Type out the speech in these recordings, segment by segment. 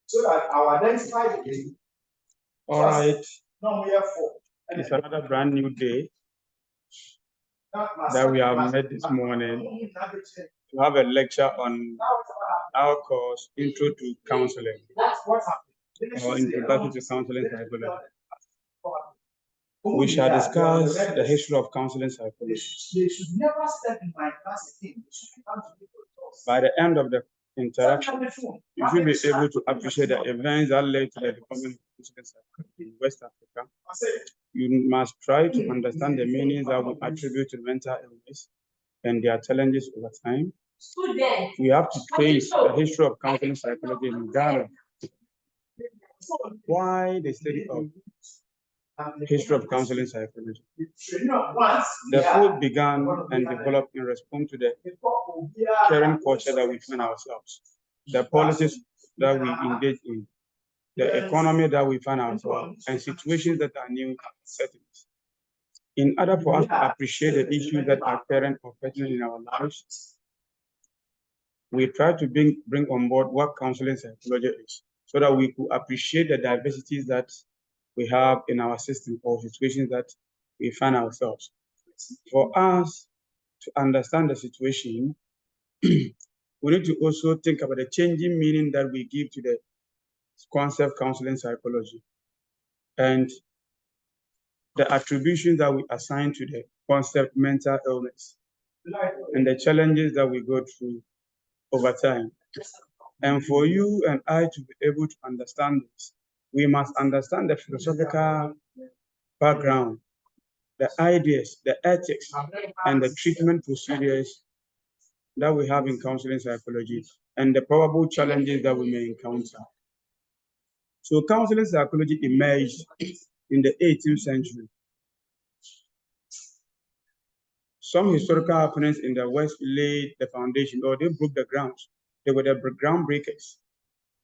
So that our identify again. All right. It's another brand new day that we have met this morning to have a lecture on our course, Intro to Counseling, or Introduction to Counseling Psychology. We shall discuss the history of counseling psychology. By the end of the interaction, you should be able to appreciate the events that led to the development of counseling psychology in West Africa. You must try to understand the meanings that we attribute to mental illness and their challenges over time. We have to trace the history of counseling psychology in Ghana. Why the study of history of counseling psychology? The field began and developed in response to the current culture that we find ourselves, the policies that we engage in, the economy that we find ourselves, and situations that are new settings. In order for us to appreciate the issues that are current or pertinent in our lives, we try to bring on board what counseling psychology is, so that we could appreciate the diversities that we have in our system or situations that we find ourselves. For us to understand the situation, we need to also think about the changing meaning that we give to the concept counseling psychology and the attributions that we assign to the concept mental illness and the challenges that we go through over time. And for you and I to be able to understand this, we must understand the philosophical background, the ideas, the ethics, and the treatment procedures that we have in counseling psychology, and the probable challenges that we may encounter. So counseling psychology emerged in the 18th century. Some historical happenings in the West laid the foundation, or they broke the grounds. They were the groundbreakers.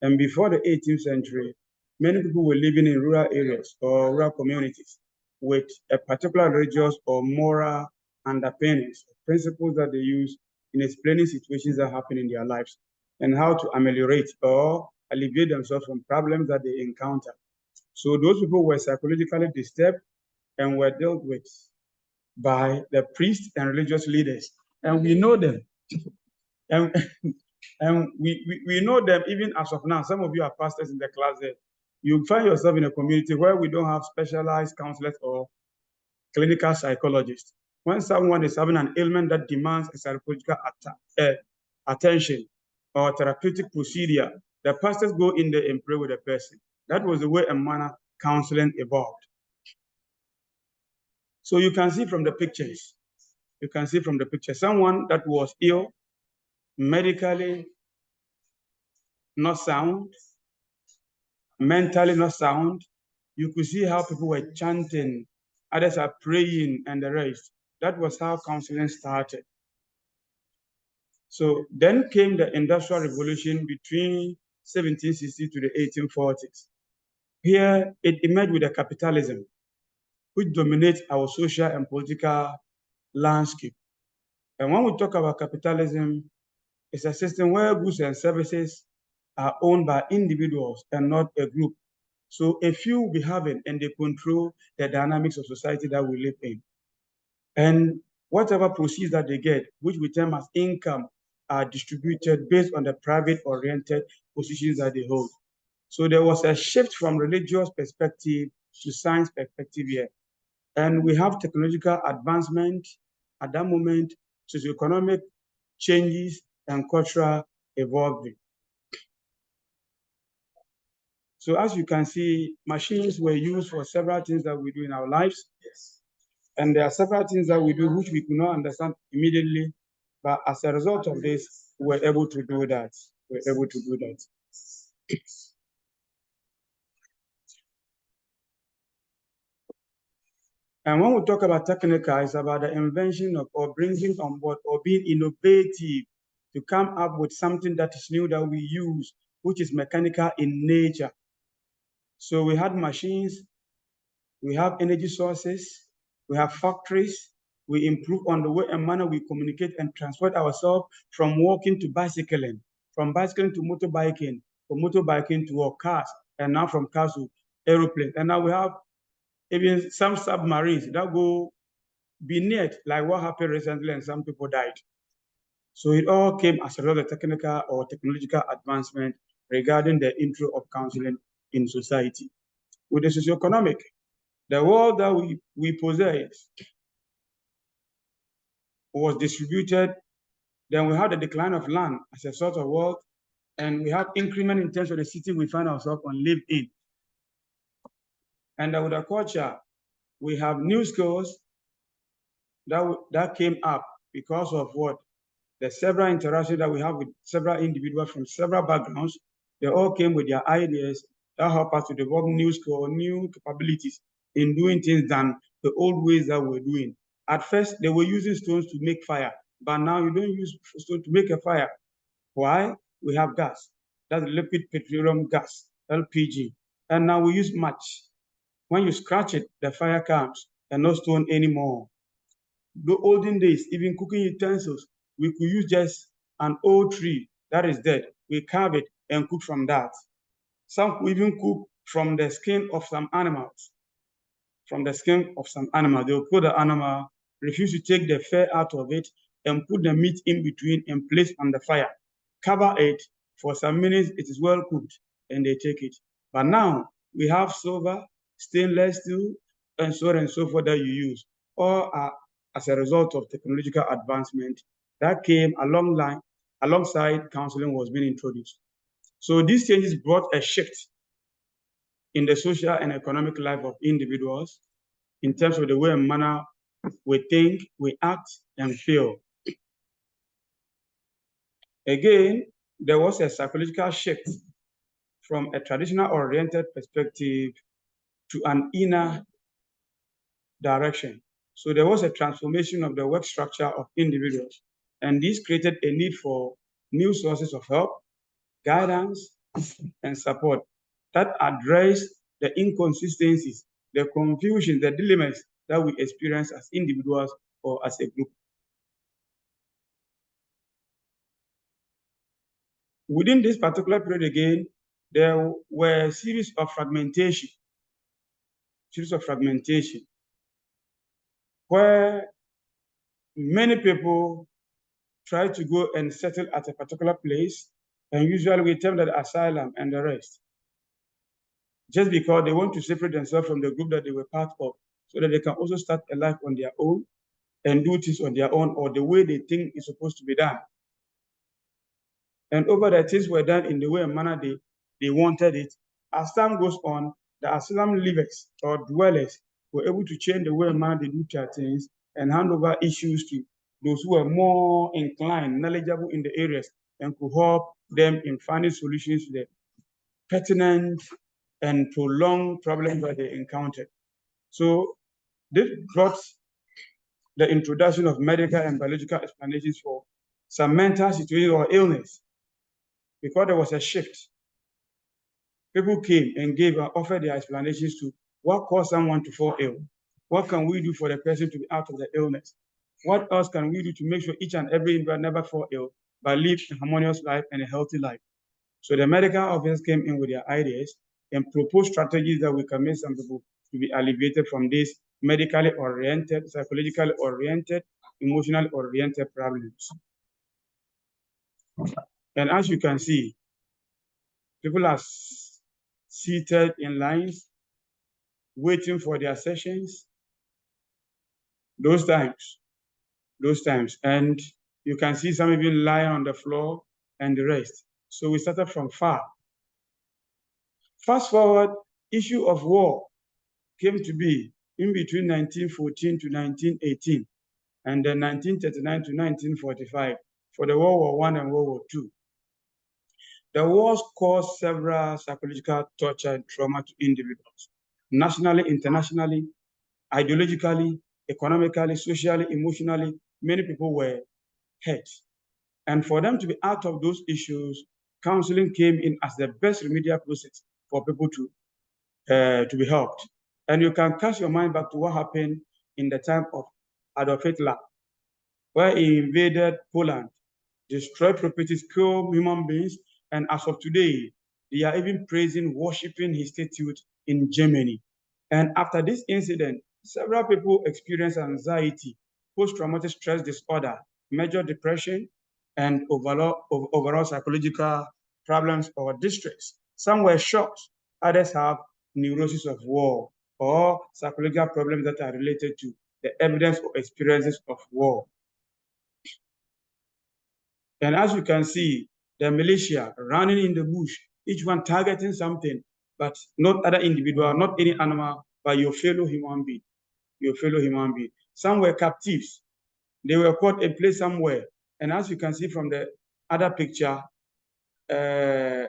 And before the 18th century, many people were living in rural areas or rural communities with a particular religious or moral underpinnings, principles that they use in explaining situations that happen in their lives and how to ameliorate or alleviate themselves from problems that they encounter. So those people were psychologically disturbed and were dealt with by the priests and religious leaders. And we know them. And, and we know them even as of now. Some of you are pastors in the class there. You find yourself in a community where we don't have specialized counselors or clinical psychologists. When someone is having an ailment that demands a psychological attention or therapeutic procedure, the pastors go in there and pray with the person. That was the way and manner counseling evolved. So you can see from the pictures, someone that was ill, medically not sound, mentally not sound. You could see how people were chanting, others are praying, and the rest. That was how counseling started. So then came the Industrial Revolution between 1760 to the 1840s. Here it emerged with the capitalism, which dominates our social and political landscape. And when we talk about capitalism, it's a system where goods and services are owned by individuals and not a group. So a few will be having, and they control the dynamics of society that we live in. And whatever proceeds that they get, which we term as income, are distributed based on the private-oriented positions that they hold. So there was a shift from religious perspective to science perspective here. And we have technological advancement at that moment, socioeconomic changes, and cultural evolving. So as you can see, machines were used for several things that we do in our lives. Yes. And there are several things that we do which we could not understand immediately. But as a result of this, we're able to do that. And when we talk about technical, it's about the invention of or bringing on board or being innovative to come up with something that is new that we use, which is mechanical in nature. So we had machines, we have energy sources, we have factories, we improve on the way and manner we communicate and transport ourselves from walking to bicycling, from bicycling to motorbiking, from motorbiking to cars, and now from cars to aeroplanes. And now we have even some submarines that go beneath, like what happened recently, and some people died. So it all came as a result of technical or technological advancement regarding the intro of counseling in society. With the socioeconomic, the world that we possess was distributed. Then we had the decline of land as a sort of wealth, and we have increment in terms of the city we find ourselves and live in. And with the culture, we have new skills that came up because of what? The several interactions that we have with several individuals from several backgrounds. They all came with their ideas that help us to develop new skills, new capabilities in doing things than the old ways that we're doing. At first, they were using stones to make fire, but now you don't use stone to make a fire. Why? We have gas. That's liquid petroleum gas, LPG. And now we use match. When you scratch it, the fire comes and no stone anymore. The olden days, even cooking utensils, we could use just an old tree that is dead. We carve it and cook from that. Some even cook from the skin of some animals. From the skin of some animal, they'll put the animal, refuse to take the fur out of it, and put the meat in between and place on the fire. Cover it for some minutes, it is well cooked, and they take it. But now we have silver, stainless steel, and so on and so forth that you use, all are as a result of technological advancement that came alongside counseling was being introduced. So these changes brought a shift in the social and economic life of individuals in terms of the way and manner we think, we act, and feel. Again, there was a psychological shift from a traditional oriented perspective to an inner direction. So there was a transformation of the work structure of individuals, and this created a need for new sources of help, guidance, and support that address the inconsistencies, the confusion, the dilemmas that we experience as individuals or as a group. Within this particular period again, there were a series of fragmentation, where many people try to go and settle at a particular place, and usually we term that asylum and the rest, just because they want to separate themselves from the group that they were part of, so that they can also start a life on their own and do things on their own or the way they think is supposed to be done. And over the things were done in the way and manner they wanted it. As time goes on, the asylum livers or dwellers were able to change the way and manner they do their things and hand over issues to those who were more inclined, knowledgeable in the areas, and could help them in finding solutions to the pertinent and prolonged problems that they encountered. So this brought the introduction of medical and biological explanations for some mental situation or illness, because there was a shift. People came and offered their explanations to what caused someone to fall ill. What can we do for the person to be out of the illness? What else can we do to make sure each and every individual never fall ill, but live a harmonious life and a healthy life? So the medical officers came in with their ideas and proposed strategies that we can make some people to be alleviated from this medically oriented, psychologically oriented, emotionally oriented problems. And as you can see, people are seated in lines, waiting for their sessions. Those times. And you can see some even lying on the floor and the rest. So we started from far. Fast forward, issue of war came to be in between 1914 to 1918, and then 1939 to 1945 for the World War I and World War II. The wars caused several psychological torture and trauma to individuals, nationally, internationally, ideologically, economically, socially, emotionally. Many people were hurt. And for them to be out of those issues, counseling came in as the best remedial process for people to be helped. And you can cast your mind back to what happened in the time of Adolf Hitler, where he invaded Poland destroy properties, kill human beings, and as of today, they are even praising, worshiping his statue in Germany. And after this incident, several people experience anxiety, post-traumatic stress disorder, major depression, and overall psychological problems or distress. Some were shocked. Others have neurosis of war or psychological problems that are related to the evidence or experiences of war. And as you can see, the militia running in the bush, each one targeting something, but not other individual, not any animal, but your fellow human being. Your fellow human being. Some were captives. They were caught and placed somewhere. And as you can see from the other picture, Van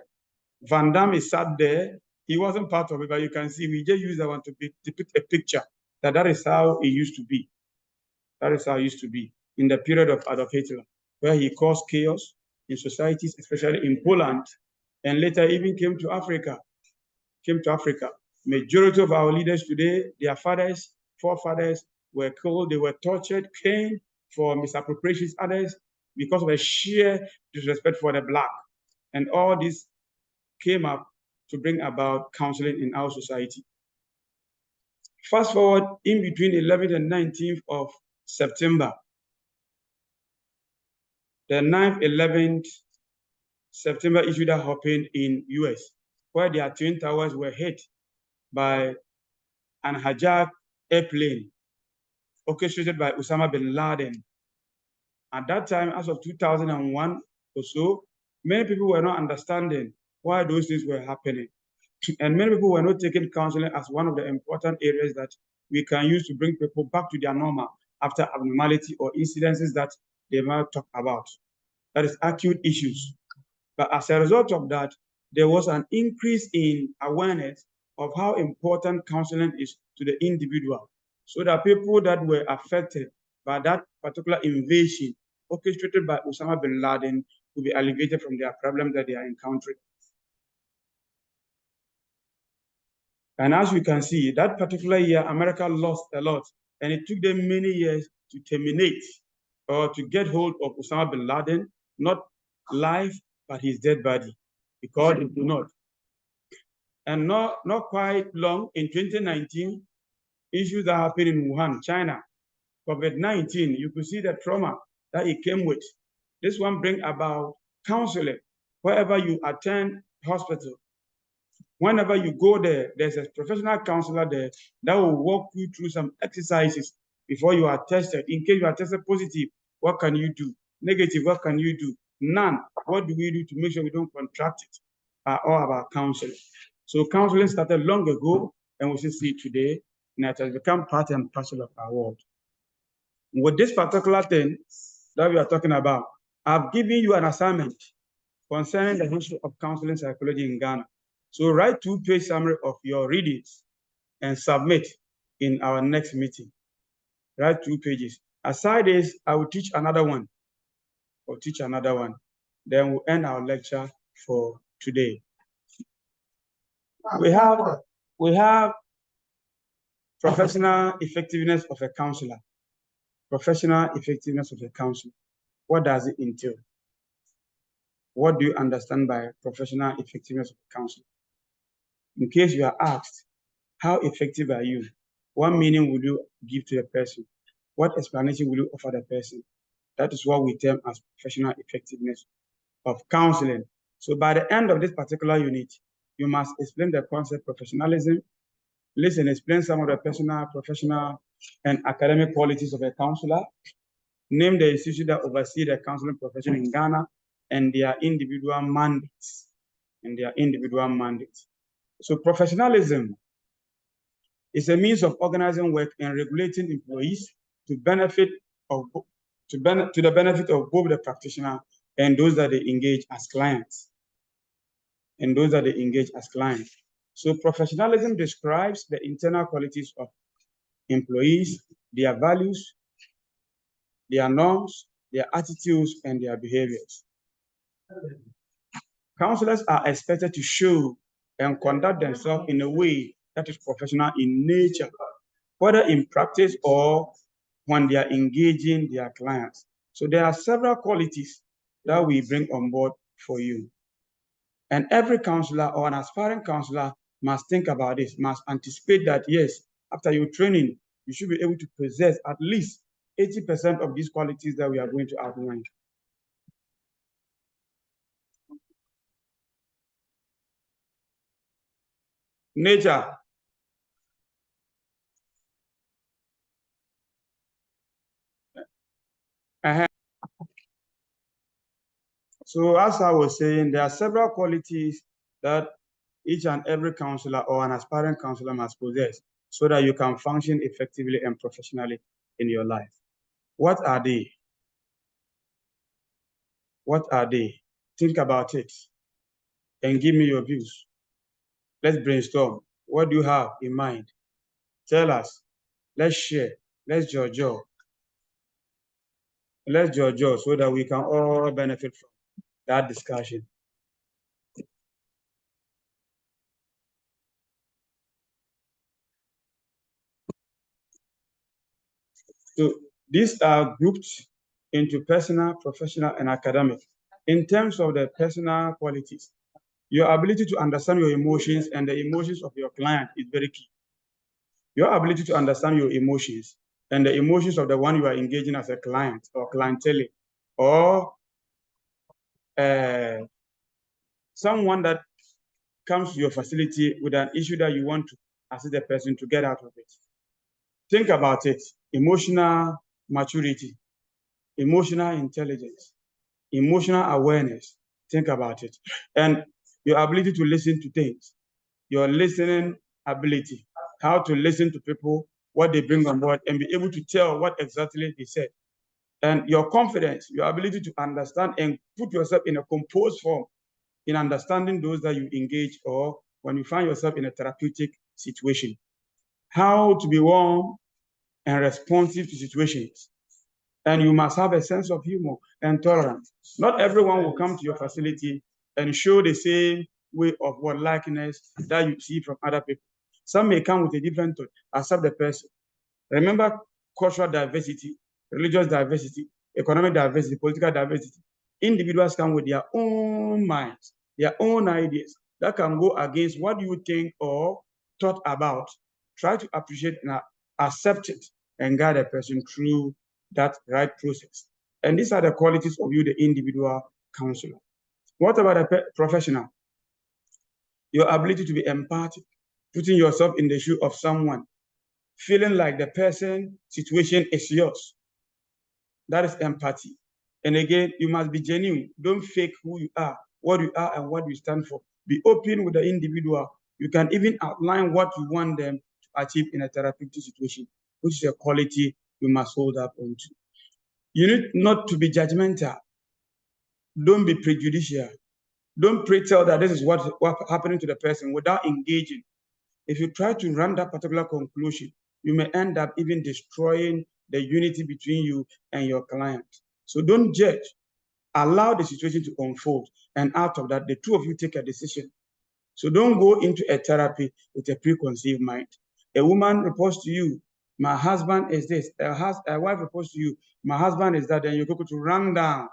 Damme is sat there. He wasn't part of it, but you can see we just use that one to depict a picture that is how it used to be. That is how it used to be in the period of Adolf Hitler, where he caused chaos in societies, especially in Poland, and later even came to Africa. Majority of our leaders today, their fathers, forefathers were killed, they were tortured, caned for misappropriations, others because of a sheer disrespect for the black. And all this came up to bring about counseling in our society. Fast forward in between 11th and 19th of September, the 9th, 11th September issue that happened in US, where their Twin Towers were hit by an hijacked airplane orchestrated by Osama bin Laden. At that time, as of 2001 or so, many people were not understanding why those things were happening. And many people were not taking counseling as one of the important areas that we can use to bring people back to their normal after abnormality or incidences that they might talk about. That is acute issues. But as a result of that, there was an increase in awareness of how important counseling is to the individual, so that people that were affected by that particular invasion orchestrated by Osama bin Laden will be alleviated from their problems that they are encountering. And as you can see, that particular year, America lost a lot, and it took them many years to terminate or to get hold of Osama bin Laden, not live, but his dead body, because it did not. And not quite long, in 2019, issues that happened in Wuhan, China, COVID-19, you could see the trauma that it came with. This one bring about counseling. Wherever you attend hospital, whenever you go there, there's a professional counselor there that will walk you through some exercises before you are tested. In case you are tested positive, what can you do? Negative, what can you do? None. What do we do to make sure we don't contract it? All about counseling. So counseling started long ago, and we still see it today, and it has become part and parcel of our world. With this particular thing that we are talking about, I've given you an assignment concerning the history of counseling psychology in Ghana. So write 2-page summary of your readings and submit in our next meeting. Write 2 pages. Aside this, I will teach another one. Then we'll end our lecture for today. We have professional effectiveness of a counselor. Professional effectiveness of a counselor. What does it entail? What do you understand by professional effectiveness of a counselor? In case you are asked, how effective are you? What meaning will you give to the person? What explanation will you offer the person? That is what we term as professional effectiveness of counseling. So by the end of this particular unit, you must explain the concept professionalism, listen, explain some of the personal, professional, and academic qualities of a counselor, name the institution that oversee the counseling profession in Ghana, and their individual mandates. So professionalism is a means of organizing work and regulating employees to the benefit of both the practitioner and those that they engage as clients. So professionalism describes the internal qualities of employees, their values, their norms, their attitudes, and their behaviors. Counselors are expected to show and conduct themselves in a way that is professional in nature, whether in practice or when they are engaging their clients. So there are several qualities that we bring on board for you. And every counselor or an aspiring counselor must think about this, must anticipate that, yes, after your training, you should be able to possess at least 80% of these qualities that we are going to outline. Nature. So as I was saying, there are several qualities that each and every counselor or an aspiring counselor must possess so that you can function effectively and professionally in your life. What are they? What are they? Think about it and give me your views. Let's brainstorm. What do you have in mind? Tell us. Let's share. Let's judge. Let's judge so that we can all benefit from that discussion. So these are grouped into personal, professional, and academic. In terms of the personal qualities, your ability to understand your emotions and the emotions of your client is very key. Your ability to understand your emotions and the emotions of the one you are engaging as a client or clientele or someone that comes to your facility with an issue that you want to assist the person to get out of it. Think about it. Emotional maturity, emotional intelligence, emotional awareness. Think about it. And your ability to listen to things, your listening ability, how to listen to people, what they bring on board, and be able to tell what exactly they said. And your confidence, your ability to understand and put yourself in a composed form in understanding those that you engage or when you find yourself in a therapeutic situation. How to be warm and responsive to situations. And you must have a sense of humor and tolerance. Not everyone will come to your facility and show the same way of what likeness that you see from other people. Some may come with a different thought, accept the person. Remember cultural diversity, religious diversity, economic diversity, political diversity. Individuals come with their own minds, their own ideas that can go against what you think or thought about. Try to appreciate and accept it and guide a person through that right process. And these are the qualities of you, the individual counselor. What about a professional? Your ability to be empathic, putting yourself in the shoe of someone, feeling like the person situation is yours. That is empathy. And again, you must be genuine. Don't fake who you are, what you are, and what you stand for. Be open with the individual. You can even outline what you want them to achieve in a therapeutic situation, which is a quality you must hold up onto. You need not to be judgmental. Don't be prejudicial. Don't pretend that this is what happening to the person without engaging. If you try to run that particular conclusion, you may end up even destroying the unity between you and your client. So don't judge. Allow the situation to unfold. And out of that, the two of you take a decision. So don't go into a therapy with a preconceived mind. A woman reports to you, my husband is this. A wife reports to you, my husband is that. Then you're going to run down,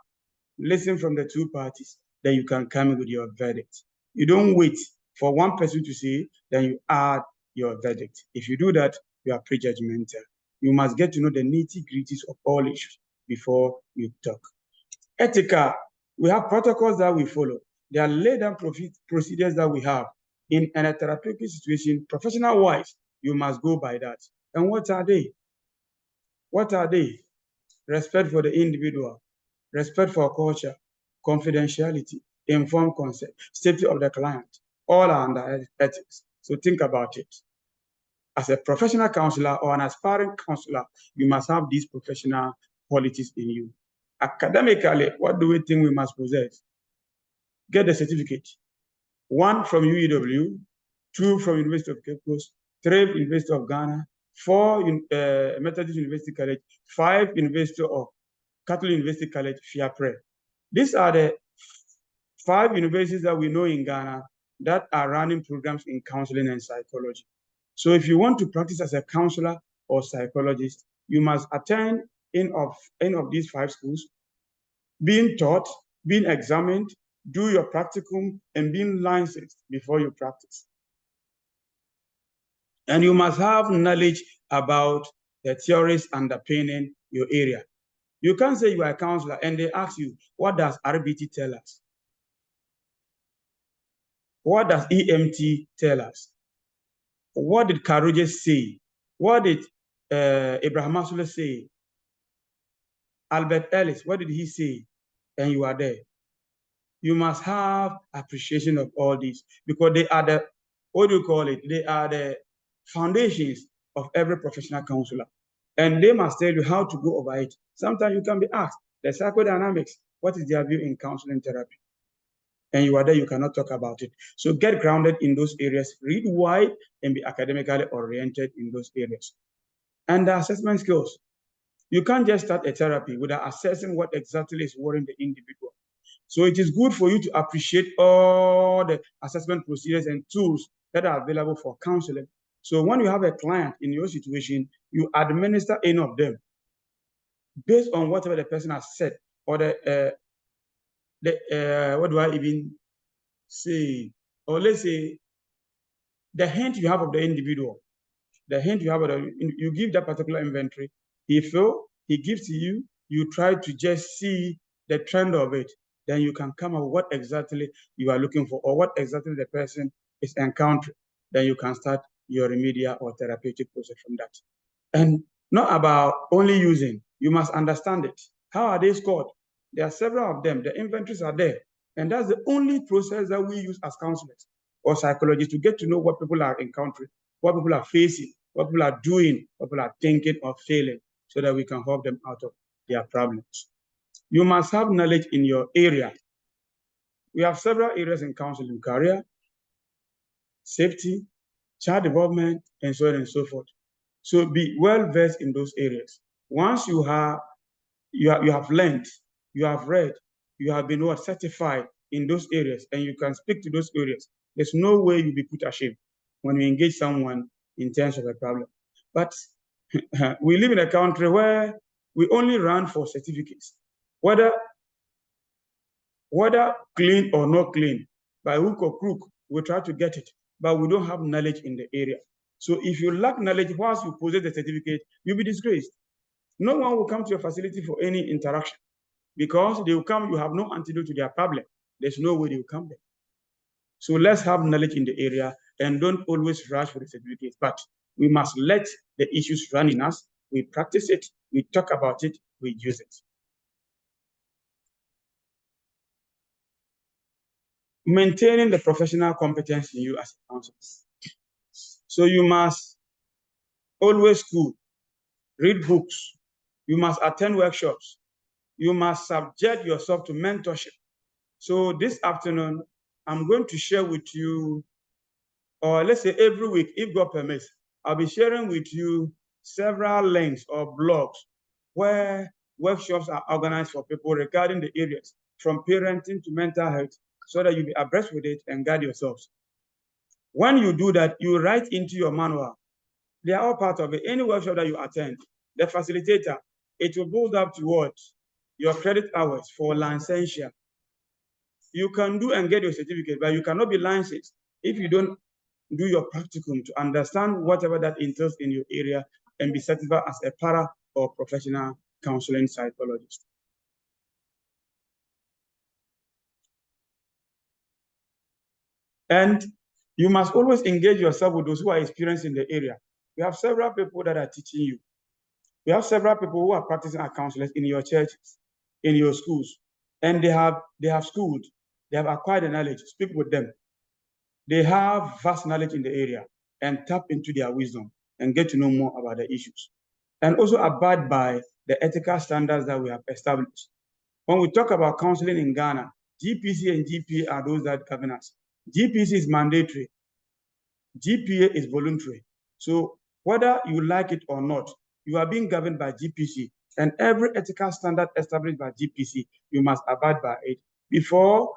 listen from the two parties. Then you can come in with your verdict. You don't wait for one person to say, then you add your verdict. If you do that, you are prejudgmental. You must get to know the nitty-gritties of all issues before you talk. Ethical, we have protocols that we follow. There are laid down procedures that we have. In a therapeutic situation, professional-wise, you must go by that. And what are they? What are they? Respect for the individual, respect for culture, confidentiality, informed consent, safety of the client, all are under ethics. So think about it. As a professional counselor or an aspiring counselor, you must have these professional qualities in you. Academically, what do we think we must possess? Get the certificate. 1 from UEW, 2 from University of Cape Coast, 3 University of Ghana, 4 Methodist University College, 5 University of Catholic University College, FIAPRE. These are the 5 universities that we know in Ghana that are running programs in counseling and psychology. So if you want to practice as a counselor or psychologist, you must attend any of these 5 schools, being taught, being examined, do your practicum, and being licensed before you practice. And you must have knowledge about the theories underpinning your area. You can't say you are a counselor and they ask you, what does RBT tell us? What does EMT tell us? What did Karuge say? What did Abraham Maslow say? Albert Ellis, what did he say? And you are there. You must have appreciation of all these because they are the, what do you call it? They are the foundations of every professional counselor. And they must tell you how to go over it. Sometimes you can be asked, the psychodynamics, what is their view in counseling therapy? And you are there, you cannot talk about it. So get grounded in those areas, read wide, and be academically oriented in those areas. And the assessment skills. You can't just start a therapy without assessing what exactly is worrying the individual. So it is good for you to appreciate all the assessment procedures and tools that are available for counseling. So when you have a client in your situation, you administer any of them based on whatever the person has said or what do I even say? Or let's say the hint you have of the individual, the hint you have of you give that particular inventory. He gives to you, you try to just see the trend of it. Then you can come up with what exactly you are looking for or what exactly the person is encountering. Then you can start your remedial or therapeutic process from that. And not about only using, you must understand it. How are they scored? There are several of them. The inventories are there. And that's the only process that we use as counselors or psychologists to get to know what people are encountering, what people are facing, what people are doing, what people are thinking or feeling, so that we can help them out of their problems. You must have knowledge in your area. We have several areas in counseling: career, safety, child development, and so on and so forth. So be well versed in those areas. Once you have learned, you have read, you have been certified in those areas, and you can speak to those areas, there's no way you'll be put ashamed when you engage someone in terms of a problem. But we live in a country where we only run for certificates, whether clean or not clean, by hook or crook, we try to get it, but we don't have knowledge in the area. So if you lack knowledge whilst you possess the certificate, you'll be disgraced. No one will come to your facility for any interaction because they will come, you have no antidote to their problem. There's no way they will come there. So let's have knowledge in the area and don't always rush for the certificates, but we must let the issues run in us. We practice it, we talk about it, we use it. Maintaining the professional competence in you as a counselor. So you must always school, read books, you must attend workshops, you must subject yourself to mentorship. So this afternoon, I'm going to share with you, or let's say every week, if God permits, I'll be sharing with you several links or blogs where workshops are organized for people regarding the areas from parenting to mental health, so that you'll be abreast with it and guide yourselves. When you do that, you write into your manual. They are all part of it. Any workshop that you attend, the facilitator, it will build up towards your credit hours for licensure. You can do and get your certificate, but you cannot be licensed if you don't do your practicum to understand whatever that entails in your area and be certified as a para or professional counseling psychologist. And you must always engage yourself with those who are experienced in the area. We have several people that are teaching you. We have several people who are practicing as counselors in your churches, in your schools, and they have schooled, they have acquired the knowledge. Speak with them. They have vast knowledge in the area, and tap into their wisdom and get to know more about the issues. And also abide by the ethical standards that we have established. When we talk about counseling in Ghana, GPC and GPA are those that govern us. GPC is mandatory. GPA is voluntary. So whether you like it or not, you are being governed by GPC, and every ethical standard established by GPC, you must abide by it before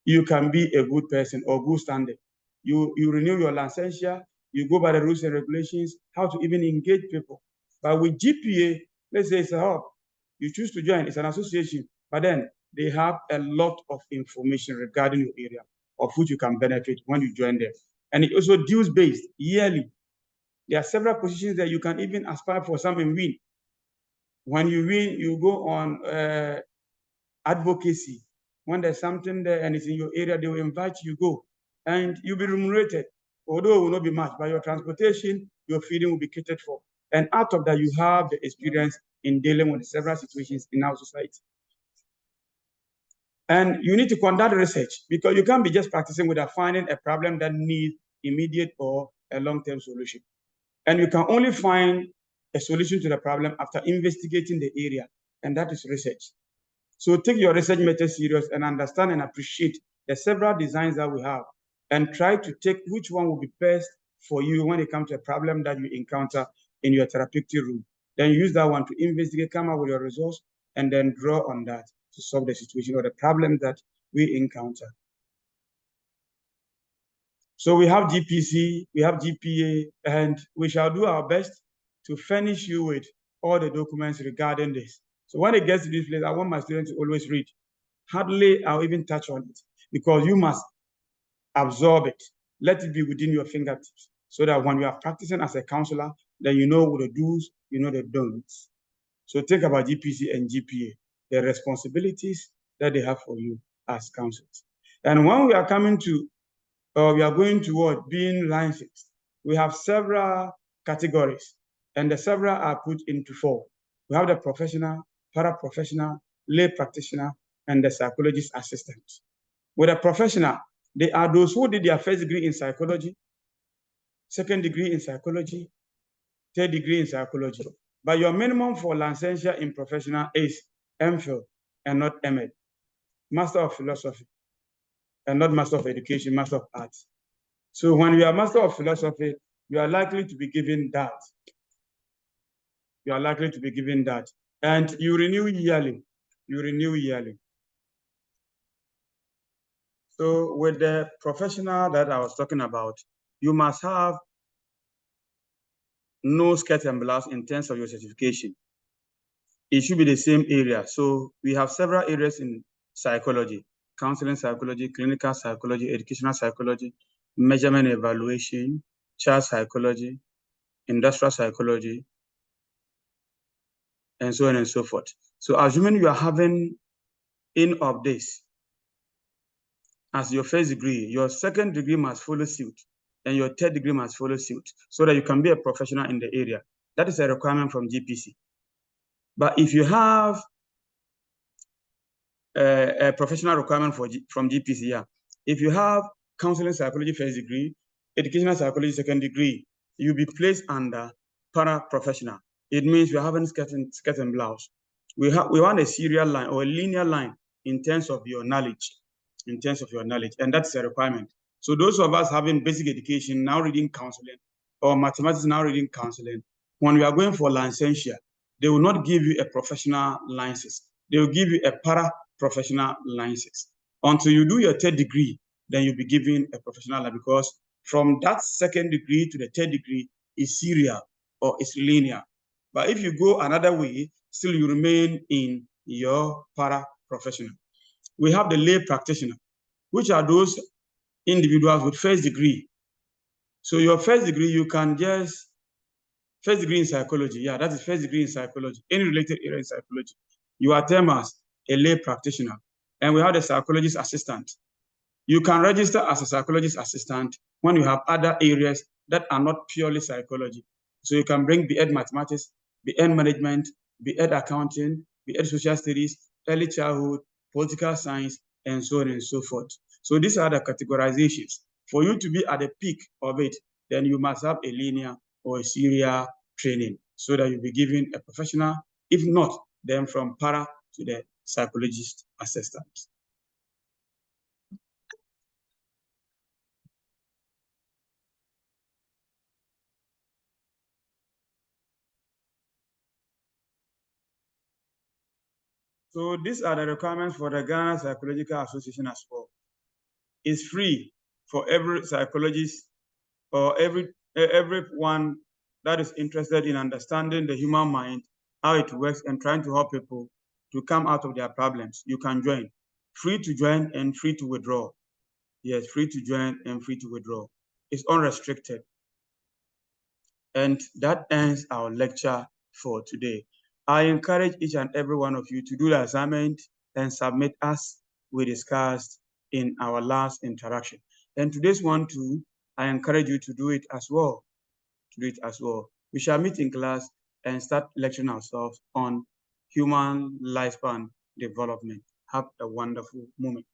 you can be a good person or good standing. You renew your licensure, you go by the rules and regulations, how to even engage people. But with GPA, let's say it's a hub, you choose to join, it's an association, but then they have a lot of information regarding your area of which you can benefit when you join them. And it also dues based yearly. There are several positions that you can even aspire for some and win. When you win, you go on advocacy. When there's something there and it's in your area, they will invite you to go and you'll be remunerated. Although it will not be much, but your transportation, your feeding will be catered for. And out of that, you have the experience in dealing with several situations in our society. And you need to conduct research because you can't be just practicing without finding a problem that needs immediate or a long-term solution. And you can only find a solution to the problem after investigating the area, and that is research. So take your research method serious and understand and appreciate the several designs that we have and try to take which one will be best for you when it comes to a problem that you encounter in your therapeutic room. Then use that one to investigate, come up with your results, and then draw on that to solve the situation or the problem that we encounter. So we have GPC, we have GPA, and we shall do our best to furnish you with all the documents regarding this. So when it gets to this place, I want my students to always read. Hardly I'll even touch on it because you must absorb it. Let it be within your fingertips so that when you are practicing as a counselor, then you know the do's, you know the don'ts. So think about GPC and GPA, the responsibilities that they have for you as counselors. And when we are coming to we are going toward being licensed. We have several categories, and the several are put into 4. We have the professional, paraprofessional, lay practitioner, and the psychologist assistant. With a professional, they are those who did their first degree in psychology, second degree in psychology, third degree in psychology. But your minimum for licensure in professional is MPhil and not MA, Master of Philosophy, and not Master of Education, Master of Arts. So when you are Master of Philosophy, you are likely to be given that. You are likely to be given that. And you renew yearly. You renew yearly. So with the professional that I was talking about, you must have no skirt and blouse in terms of your certification. It should be the same area. So we have several areas in psychology: counseling psychology, clinical psychology, educational psychology, measurement and evaluation, child psychology, industrial psychology, and so on and so forth. So assuming you are having any of this as your first degree, your second degree must follow suit, and your third degree must follow suit, so that you can be a professional in the area. That is a requirement from GPC. But if you have a professional requirement from GPC, yeah, if you have counseling psychology first degree, educational psychology second degree, you'll be placed under paraprofessional. It means we're having skirt and blouse. We want a serial line or a linear line in terms of your knowledge, and that's a requirement. So those of us having basic education now reading counseling, or mathematics now reading counseling, when we are going for licensure, they will not give you a professional license. They will give you a para-professional license. Until you do your third degree, then you'll be given a professional license, because from that second degree to the third degree is serial or is linear. But if you go another way, still you remain in your para-professional. We have the lay practitioner, which are those individuals with first degree. So your first degree, you can just, first degree in psychology, yeah, that is first degree in psychology, any related area in psychology. You are termed as a lay practitioner. And we have the psychologist assistant. You can register as a psychologist assistant when you have other areas that are not purely psychology. So you can bring BEd mathematics, BEd management, BEd accounting, BEd social studies, early childhood, political science, and so on and so forth. So these are the categorizations. For you to be at the peak of it, then you must have a linear or a serial training so that you'll be given a professional. If not, then from para to the psychologist assistant. So these are the requirements for the Ghana Psychological Association as well. It's free for every psychologist or everyone that is interested in understanding the human mind, how it works, and trying to help people to come out of their problems, you can join. Free to join and free to withdraw. Yes, free to join and free to withdraw. It's unrestricted. And that ends our lecture for today. I encourage each and every one of you to do the assignment and submit as we discussed in our last interaction. And today's one too, I encourage you to do it as well. We shall meet in class and start lecturing ourselves on human lifespan development. Have a wonderful moment.